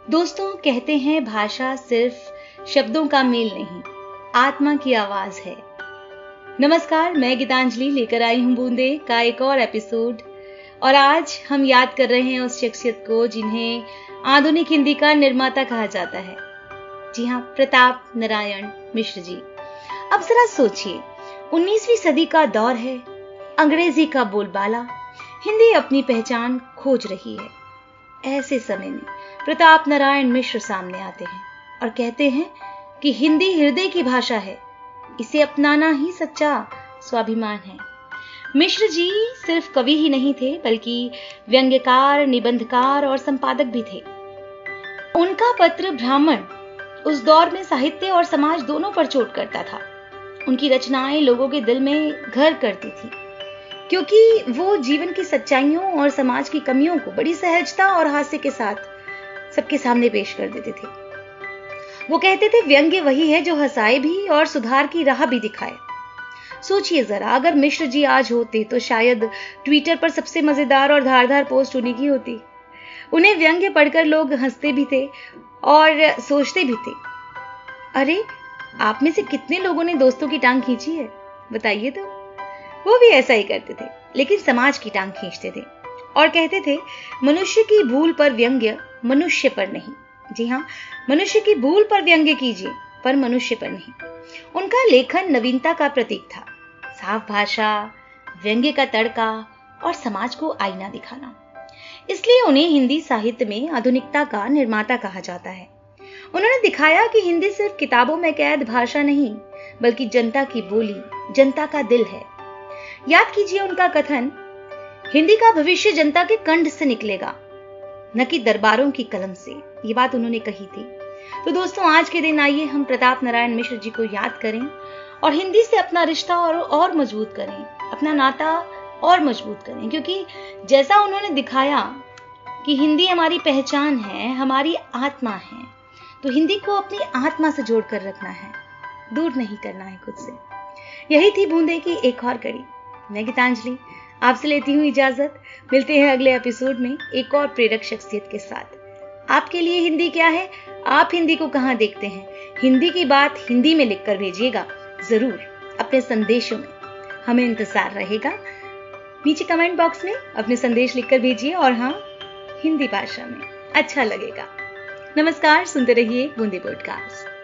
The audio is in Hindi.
दोस्तों, कहते हैं भाषा सिर्फ शब्दों का मेल नहीं, आत्मा की आवाज है। नमस्कार, मैं गीतांजलि लेकर आई हूं बूंदे का एक और एपिसोड। और आज हम याद कर रहे हैं उस शख्सियत को जिन्हें आधुनिक हिंदी का निर्माता कहा जाता है। जी हाँ, प्रताप नारायण मिश्र जी। अब जरा सोचिए, 19वीं सदी का दौर है, अंग्रेजी का बोलबाला, हिंदी अपनी पहचान खोज रही है। ऐसे समय में प्रताप नारायण मिश्र सामने आते हैं और कहते हैं कि हिंदी हृदय की भाषा है, इसे अपनाना ही सच्चा स्वाभिमान है। मिश्र जी सिर्फ कवि ही नहीं थे, बल्कि व्यंग्यकार, निबंधकार और संपादक भी थे। उनका पत्र ब्राह्मण उस दौर में साहित्य और समाज दोनों पर चोट करता था। उनकी रचनाएं लोगों के दिल में घर करती थी, क्योंकि वो जीवन की सच्चाइयों और समाज की कमियों को बड़ी सहजता और हास्य के साथ सबके सामने पेश कर देते थे। वो कहते थे, व्यंग्य वही है जो हंसाए भी और सुधार की राह भी दिखाए। सोचिए जरा, अगर मिश्र जी आज होते तो शायद ट्विटर पर सबसे मजेदार और धारदार पोस्ट उन्हीं की होती। उन्हें व्यंग्य पढ़कर लोग हंसते भी थे और सोचते भी थे, अरे आप में से कितने लोगों ने दोस्तों की टांग खींची है, बताइए तो। वो भी ऐसा ही करते थे, लेकिन समाज की टांग खींचते थे और कहते थे, मनुष्य की भूल पर व्यंग्य, मनुष्य पर नहीं। जी हाँ, मनुष्य की भूल पर व्यंग्य कीजिए, पर मनुष्य पर नहीं। उनका लेखन नवीनता का प्रतीक था, साफ भाषा, व्यंग्य का तड़का और समाज को आईना दिखाना। इसलिए उन्हें हिंदी साहित्य में आधुनिकता का निर्माता कहा जाता है। उन्होंने दिखाया कि हिंदी सिर्फ किताबों में कैद भाषा नहीं, बल्कि जनता की बोली, जनता का दिल है। याद कीजिए उनका कथन, हिंदी का भविष्य जनता के कंठ से निकलेगा, न कि दरबारों की कलम से। ये बात उन्होंने कही थी। तो दोस्तों, आज के दिन आइए हम प्रताप नारायण मिश्र जी को याद करें और हिंदी से अपना रिश्ता और मजबूत करें, अपना नाता और मजबूत करें, क्योंकि जैसा उन्होंने दिखाया कि हिंदी हमारी पहचान है, हमारी आत्मा है, तो हिंदी को अपनी आत्मा से जोड़कर रखना है, दूर नहीं करना है खुद से। यही थी बूंदे की एक और कड़ी। मैं गीतांजलि आपसे लेती हूँ इजाजत। मिलते हैं अगले एपिसोड में एक और प्रेरक शख्सियत के साथ। आपके लिए हिंदी क्या है? आप हिंदी को कहाँ देखते हैं? हिंदी की बात हिंदी में लिखकर भेजिएगा जरूर अपने संदेशों में, हमें इंतजार रहेगा। नीचे कमेंट बॉक्स में अपने संदेश लिखकर भेजिए, और हाँ, हिंदी भाषा में, अच्छा लगेगा। नमस्कार, सुनते रहिए बूंदे पॉडकास्ट।